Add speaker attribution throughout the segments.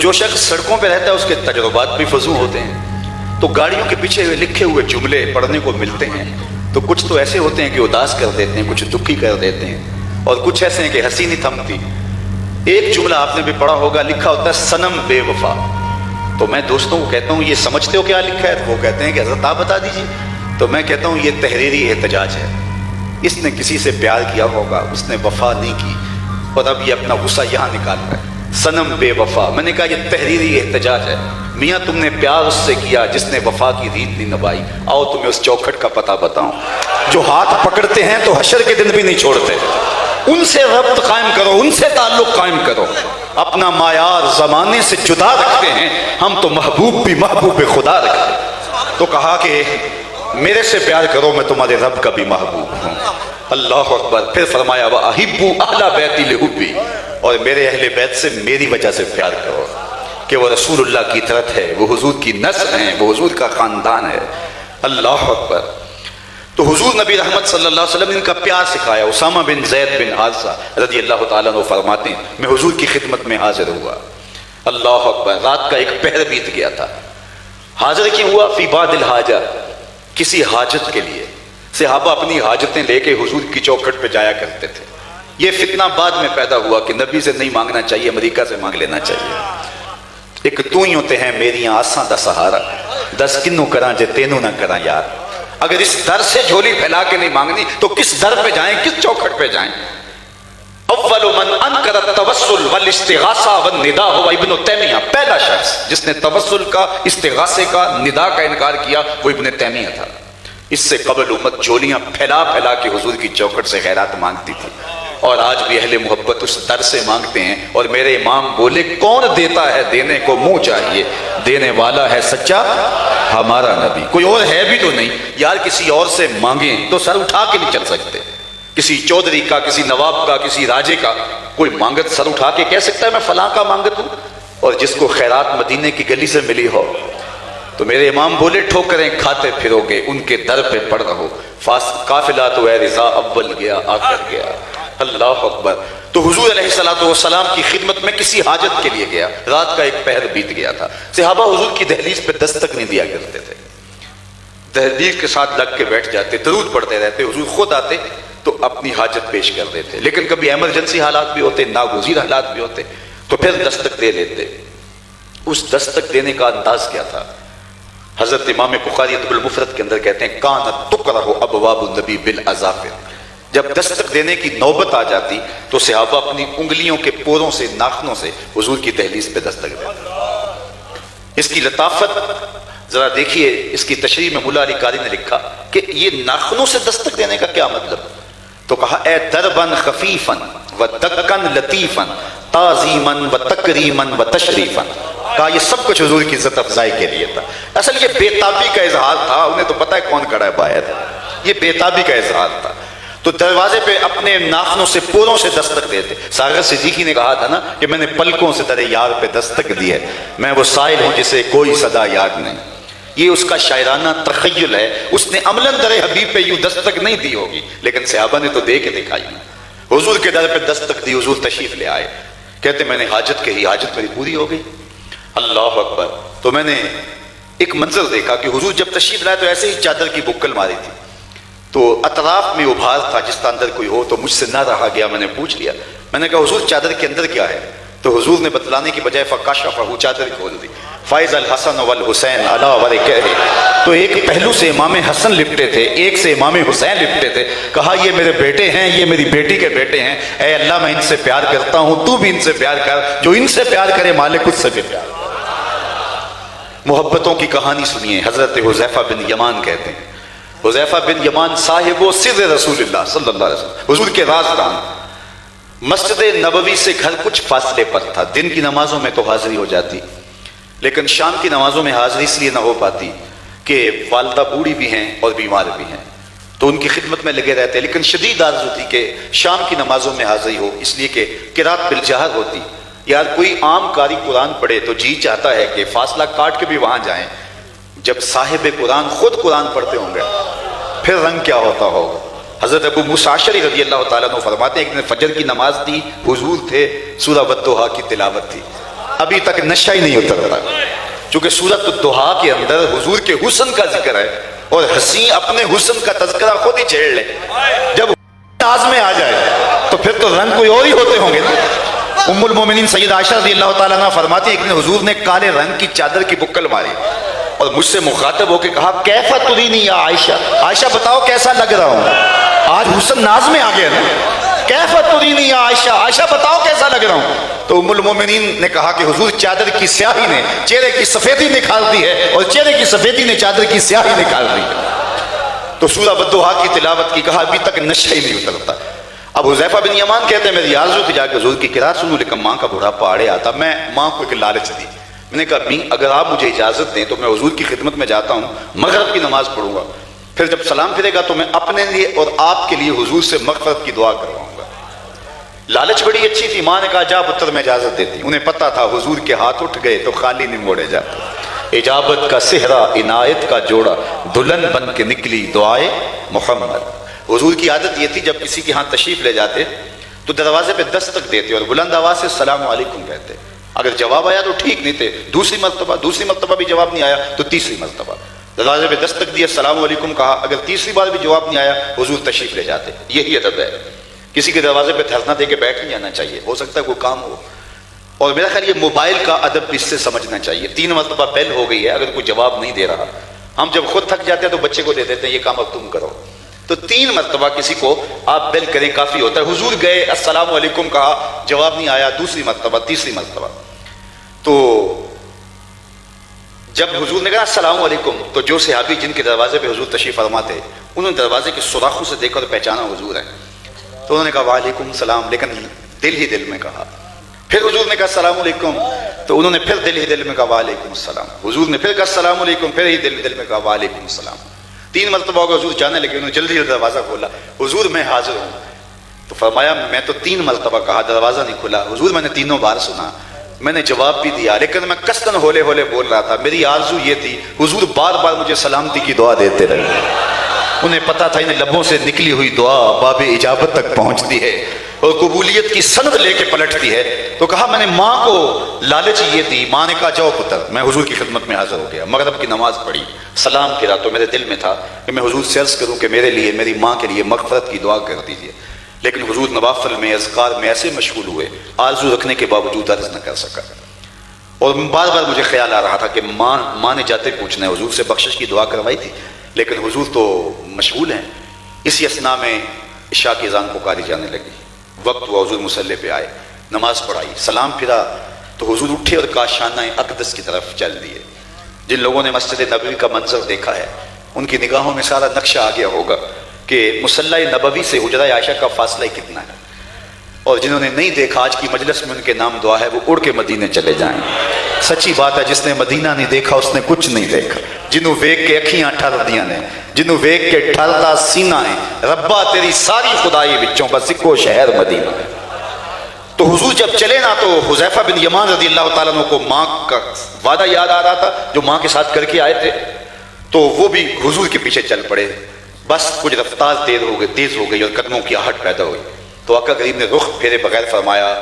Speaker 1: جو شخص سڑکوں پہ رہتا ہے اس کے تجربات بھی فضو ہوتے ہیں، تو گاڑیوں کے پیچھے لکھے ہوئے جملے پڑھنے کو ملتے ہیں تو کچھ تو ایسے ہوتے ہیں کہ اداس کر دیتے ہیں، کچھ دکھی کر دیتے ہیں، اور کچھ ایسے ہیں کہ ہنسی نہیں تھمتی۔ ایک جملہ آپ نے بھی پڑھا ہوگا، لکھا ہوتا ہے صنم بے وفا۔ تو میں دوستوں کو کہتا ہوں یہ سمجھتے ہو کیا لکھا ہے؟ وہ کہتے ہیں کہ حضرت آپ بتا دیجیے۔ تو میں کہتا ہوں یہ تحریری احتجاج ہے، اس نے کسی سے پیار کیا ہوگا، اس نے وفا نہیں کی اور اب یہ اپنا غصہ یہاں نکال رہا ہے، صنم بے وفا۔ میں نے کہا یہ تحریری احتجاج ہے، میاں تم نے پیار اس سے کیا جس نے وفا کی ریت نہیں نبھائی۔ آؤ تمہیں اس چوکھٹ کا پتہ بتاؤں، جو ہاتھ پکڑتے ہیں تو حشر کے دن بھی نہیں چھوڑتے، ان سے ربط قائم کرو، ان سے تعلق قائم کرو۔ اپنا معیار زمانے سے جدا رکھتے ہیں ہم، تو محبوب بھی محبوب خدا رکھتے ہیں۔ تو کہا کہ میرے سے پیار کرو، میں تمہارے رب کا بھی محبوب ہوں۔ اللہ اکبر۔ پھر فرمایا وَأَحِبُّوا أَهْلَ بَيْتِي لِحُبِّي، اور میرے اہل بیت سے میری وجہ سے پیار کرو کہ وہ رسول اللہ کی طرف ہے، وہ حضور کی نسل ہیں، وہ حضور کا خاندان ہے۔ اللہ اکبر۔ تو حضور نبی رحمت صلی اللہ علیہ وسلم نے ان کا پیار سکھایا۔ اسامہ بن زید بن حارثہ رضی اللہ تعالیٰ عنہ فرماتے ہیں میں حضور کی خدمت میں حاضر ہوا۔ اللہ اکبر۔ رات کا ایک پہر بیت گیا تھا۔ حاضر کیوں ہوا؟ فی بعض الحاجہ، کسی حاجت کے لیے۔ صحابہ اپنی حاجتیں لے کے حضور کی چوکھٹ پہ جایا کرتے تھے۔ یہ فتنہ بعد میں پیدا ہوا کہ نبی سے نہیں مانگنا چاہیے، امریکہ سے مانگ لینا چاہیے۔ ایک تو ہی ہوتے ہیں میریاں آساں دا سہارا، دس کنوں کراں جے تینوں نہ کراں یار۔ اگر اس در سے جھولی پھیلا کے نہیں مانگنی تو کس در پہ جائیں، کس چوکھٹ پہ جائیں؟ اول من انکر التوسل والاستغاثہ والنداء ہوا ابن تیمیہ، پہلا شخص جس نے توسل کا، استغاثے کا، ندا کا انکار کیا وہ ابن تیمیہ تھا۔ اس سے قبل امت جھولیاں پھیلا پھیلا کے حضور کی چوکھٹ سے خیرات مانگتی تھی، اور آج بھی اہل محبت اس در سے مانگتے ہیں۔ اور میرے امام بولے کون دیتا ہے دینے کو منہ چاہیے، دینے والا ہے سچا ہمارا نبی، کوئی اور ہے بھی تو نہیں یار۔ کسی اور سے مانگیں تو سر اٹھا کے نہیں چل سکتے، کسی چودھری کا، کسی نواب کا، کسی راجے کا کوئی مانگت سر اٹھا کے کہہ سکتا ہے میں فلاں کا مانگت ہوں؟ اور جس کو خیرات مدینے کی گلی سے ملی ہو تو میرے امام بولے ٹھوکریں کھاتے پھرو گے ان کے در پہ پڑ رہو، قافلہ تو اے رضا اول گیا آ کر گیا۔ اللہ اکبر۔ تو حضور علیہ السلام کی خدمت میں کسی حاجت کے لیے گیا، رات کا ایک پہر بیت گیا تھا۔ صحابہ حضور کی دہلیز پہ دستک نہیں دیا کرتے تھے، دہلیز کے ساتھ لگ کے بیٹھ جاتے، درود پڑھتے رہتے، حضور خود آتے تو اپنی حاجت پیش کر دیتے، لیکن کبھی ایمرجنسی حالات بھی ہوتے، ناگزیر حالات بھی ہوتے تو پھر دستک دے لیتے۔ اس دستک دینے کا انداز کیا تھا؟ حضرت امام بخاری ادب المفرد کے اندر کہتے ہیں کانت تقرہ ابواب النبی بالاظافر، جب دستک دینے کی نوبت آ جاتی تو صحابہ اپنی انگلیوں کے پوروں سے، ناخنوں سے حضور کی دہلیز پہ دستک دیتے۔ اس کی لطافت ذرا دیکھیے، اس کی تشریح میں مولا علی قاری نے لکھا کہ یہ ناخنوں سے دستک دینے کا کیا مطلب؟ تو کہا اے دربن خفیفن و دکن لطیفن تعظیمن و تکریمن و تشریفن، کہا یہ سب کچھ حضور کی عزت افزائی کے لیے تھا۔ اصل یہ بے تابی کا اظہار تھا، انہیں تو پتہ ہے کون کھڑا ہے باہر، یہ بے تابی کا اظہار تھا۔ تو دروازے پہ اپنے ناخنوں سے، پوروں سے دستک دیتے۔ ساغر صدیقی نے کہا تھا نا کہ میں نے پلکوں سے در یار پہ دستک دی ہے، میں وہ سائل ہوں جسے کوئی صدا یاد نہیں۔ یہ اس کا شاعرانہ تخیل ہے، اس نے عملاً در حبیب پہ یوں دستک نہیں دی ہوگی، لیکن صحابہ نے تو دے کے دکھائی۔ حضور کے در پہ دستک دی، حضور تشریف لے آئے، کہتے میں نے حاجت کہی، حاجت میری پوری ہو گئی۔ اللہ اکبر۔ تو میں نے ایک منظر دیکھا کہ حضور جب تشریف لائے تو ایسے ہی چادر کی بکل ماری تھی، تو اطراف میں ابھار تھا، جس کا اندر کوئی ہو تو مجھ سے نہ رہا گیا، میں نے پوچھ لیا، میں نے کہا حضور چادر کے اندر کیا ہے؟ تو حضور نے بتلانے کی بجائے فکاشفہ، چادر کھول دی، فائز الحسن والحسین علی ورکہ، تو ایک پہلو سے امام حسن لپٹے تھے، ایک سے امام حسین لپٹے تھے، کہا یہ میرے بیٹے ہیں، یہ میری بیٹی کے بیٹے ہیں، اے اللہ میں ان سے پیار کرتا ہوں، تو بھی ان سے پیار کر، جو ان سے پیار کرے مالک اس سے بھی پیار۔ محبتوں کی کہانی سنیے، حضرت حذیفہ بن یمان کہتے ہیں، حذیفہ بن یمان صاحب و سر رسول اللہ صلی اللہ علیہ وسلم، حضور کے رازدان، مسجد نبوی سے گھر کچھ فاصلے پر تھا، دن کی نمازوں میں تو حاضری ہو جاتی، لیکن شام کی نمازوں میں حاضری اس لیے نہ ہو پاتی کہ والدہ بوڑھی بھی ہیں اور بیمار بھی ہیں، تو ان کی خدمت میں لگے رہتے، لیکن شدید آرزو تھی کہ شام کی نمازوں میں حاضری ہو، اس لیے کہ قرات بالجہر ہوتی۔ یار کوئی عام قاری قرآن پڑھے تو جی چاہتا ہے کہ فاصلہ کاٹ کے بھی وہاں جائیں، جب صاحب قرآن خود قرآن پڑھتے ہوں گے پھر رنگ کیا ہوتا ہوگا۔ حضرت ابو موسیٰ اشعری رضی اللہ تعالیٰ عنہ فرماتے ہیں ایک دن فجر کی نماز تھی، حضور تھے، سورہ والضحیٰ کی تلاوت تھی، ابھی تک نشہ ہی نہیں اترتا، چونکہ سورۃ الضحیٰ کے اندر حضور کے حسن کا ذکر ہے، اور حسین اپنے حسن کا تذکرہ خود ہی چھیڑ لے، جب ناز میں آ جائے تو پھر تو رنگ کوئی اور ہی ہوتے ہوں گے نا۔ ام المومنین سیدہ عائشہ رضی اللہ تعالیٰ عنہ فرماتی ہیں ایک دن حضور نے کالے رنگ کی چادر کی بکل ماری اور مجھ سے مخاطب ہو کے کہا کیف ترینی یا عائشہ، عائشہ بتاؤ کیسا لگ رہا ہوں، آج حسن ناز میں آ گیا نا، کیف ترینی یا عائشہ، عائشہ بتاؤ کیسا لگ رہا ہوں۔ تو ام المومنین نے کہا کہ حضور چادر کی سیاہی نے چہرے کی سفیدی نکھار دی ہے اور چہرے کی سفیدی نے چادر کی سیاہی نکھار دی ہے۔ تو سورہ الضحیٰ کی تلاوت کی، کہا ابھی تک نشہ ہی نہیں اترتا۔ اب حذیفہ بن یمان کہتے ہیں میری آرزو تھی جا کے حضور کی قرات سنوں، لیکن ماں کا بڑھاپا آڑے آتا، میں ماں کو ایک لالچ دی، میں نے کہا امی اگر آپ مجھے اجازت دیں تو میں حضور کی خدمت میں جاتا ہوں، مغرب کی نماز پڑھوں گا، پھر جب سلام پھرے گا تو میں اپنے لیے اور آپ کے لیے حضور سے مغفرت کی دعا کرواؤں گا۔ لالچ بڑی اچھی تھی، ماں نے کہا جا پتر میں اجازت دیتی، انہیں پتہ تھا حضور کے ہاتھ اٹھ گئے تو خالی نہیں موڑے جاتے۔ اجابت کا صحرا عنایت کا جوڑا، دلہن بن کے نکلی دعائے محمد۔ حضور کی عادت یہ تھی جب کسی کے ہاں تشریف لے جاتے تو دروازے پہ دستک دیتے اور بلند آواز سے السلام علیکم کہتے، اگر جواب آیا تو ٹھیک، نہیں تھے دوسری مرتبہ بھی جواب نہیں آیا تو تیسری مرتبہ دروازے پہ دستک دی، السلام علیکم کہا، اگر تیسری بار بھی جواب نہیں آیا حضور تشریف لے جاتے۔ یہی ادب ہے، کسی کے دروازے پہ دھرنا دے کے بیٹھ نہیں جانا چاہیے، ہو سکتا ہے کوئی کام ہو، اور میرا خیال یہ موبائل کا ادب بھی اس سے سمجھنا چاہیے۔ 3 مرتبہ بیل ہو گئی ہے، اگر کوئی جواب نہیں دے رہا، ہم جب خود تھک جاتے ہیں تو بچے کو دے دیتے ہیں یہ کام اب تم کرو، تو 3 مرتبہ کسی کو آپ بیل کریں کافی ہوتا ہے۔ حضور گئے السلام علیکم کہا، جواب نہیں آیا، دوسری مرتبہ تیسری مرتبہ، تو جب حضور نے کہا السلام علیکم تو جو صحابی جن کے دروازے پہ حضور تشریف فرما تھے انہوں نے دروازے کے سوراخوں سے دیکھا اور پہچانا حضور ہے، تو انہوں نے کہا وعلیکم السلام، لیکن دل ہی دل میں کہا۔ پھر حضور نے کہا السلام علیکم تو انہوں نے پھر دل ہی دل میں کہا وعلیکم السلام۔ حضور نے پھر کہا السلام علیکم، پھر ہی دل دل میں کہا وعلیکم السلام۔ 3 مرتبہ ہو گیا، حضور جانے لگے، انہوں نے جلدی دروازہ کھولا، حضور میں حاضر ہوں، تو فرمایا میں تو 3 مرتبہ کہا دروازہ نہیں کھلا، حضور میں نے 3 بار سنا، میں نے جواب بھی دیا، لیکن میں کسکن ہولے ہولے بول رہا تھا، میری آرزو یہ تھی حضور بار بار مجھے سلامتی کی دعا دیتے رہے۔ انہیں پتا تھا ان لبوں سے نکلی ہوئی دعا باب اجابت تک پہنچتی ہے اور قبولیت کی سند لے کے پلٹتی ہے۔ تو کہا میں نے ماں کو لالچ یہ دی، ماں نے کہا جاؤ پتر، میں حضور کی خدمت میں حاضر ہو گیا، مغرب کی نماز پڑھی، سلام پھرا تو میرے دل میں تھا کہ میں حضور سے عرض کروں کہ میرے لیے میری ماں کے لیے مغفرت کی دعا کر دیجیے، لیکن حضور نوافل میں اذکار میں ایسے مشغول ہوئے آرزو رکھنے کے باوجود عرض نہ کر سکا، اور بار بار مجھے خیال آ رہا تھا کہ ماں نے جاتے پوچھنا ہے، حضور سے بخشش کی دعا کروائی تھی لیکن حضور تو مشغول ہیں۔ اسی اثناء میں عشاء کی اذان پکاری جانے لگی، وقت ہوا، حضور مصلی پہ آئے، نماز پڑھائی، سلام پھرا تو حضور اٹھے اور کاشانہ اقدس کی طرف چل دیے۔ جن لوگوں نے مسجد نبوی کا منظر دیکھا ہے ان کی نگاہوں میں سارا نقشہ آ گیا ہوگا کہ مصلی نبوی سے حجرہ عائشہ کا فاصلہ کتنا ہے، اور جنہوں نے نہیں دیکھا آج کی مجلس میں ان کے نام دعا ہے وہ اڑ کے مدینے چلے جائیں۔ سچی بات ہے، جس نے مدینہ نہیں دیکھا اس نے کچھ نہیں دیکھا، جنہوں ویک کے اکھیاں ٹھر دیاں نے، جنہوں ویک کے ٹھردا سینہ ہے، ربا تیری ساری خدائی وچوں بس اکو شہر مدینہ ہے۔ تو حضور جب چلے نا تو حذیفہ بن یمان رضی اللہ تعالیٰ عنہ کو ماں کا وعدہ یاد آ رہا تھا جو ماں کے ساتھ کر کے آئے تھے، تو وہ بھی حضور کے پیچھے چل پڑے، بس کچھ رفتار تیز ہو گئی اور قدموں کی آہٹ پیدا ہوئی، تو آقا کریم نے رخ پھیرے بغیر فرمایا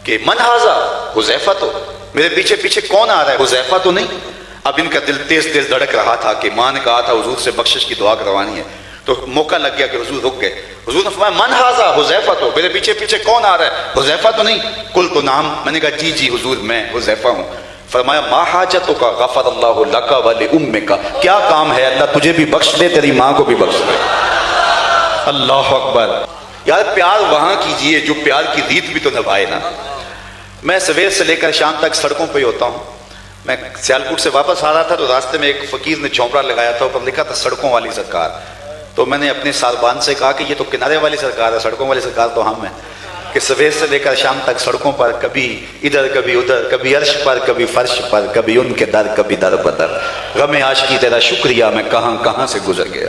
Speaker 1: کہ من ھذا، حذیفہ تو میرے پیچھے پیچھے کون آ رہا ہے، حذیفہ تو نہیں۔ اب ان کا دل تیز تیز دھڑک رہا تھا کہ ماں نے کہا تھا حضور سے بخشش کی دعا کروانی ہے، تو موقع لگ گیا کہ حضور رک گئے۔ حضور نے فرمایا من ھذا، حذیفہ تو میرے پیچھے پیچھے کون آ رہا ہے، حذیفہ تو نہیں۔ قلت نعم، میں نے کہا جی جی حضور میں حذیفہ ہوں۔ فرمایا ما حاجتک غفر اللہ لک ولامک، کیا کام ہے، اللہ تجھے بھی بخش دے تیری ماں کو بھی بخش دے۔ اللہ اکبر، یار پیار وہاں کیجئے جو پیار کی ریت بھی تو نبھائے نا۔ میں سویر سے لے کر شام تک سڑکوں پہ ہی ہوتا ہوں، میں سیالکوٹ سے واپس آ رہا تھا تو راستے میں ایک فقیر نے جھونپڑا لگایا تھا، اوپر لکھا تھا سڑکوں والی سرکار، تو میں نے اپنے ساربان سے کہا کہ یہ تو کنارے والی سرکار ہے، سڑکوں والی سرکار تو ہم ہیں، کہ سویر سے لے کر شام تک سڑکوں پر کبھی ادھر کبھی ادھر، کبھی عرش پر کبھی فرش پر، کبھی ان کے در کبھی در بدر، غم عاشقی تیرا شکریہ میں کہاں کہاں سے گزر گیا۔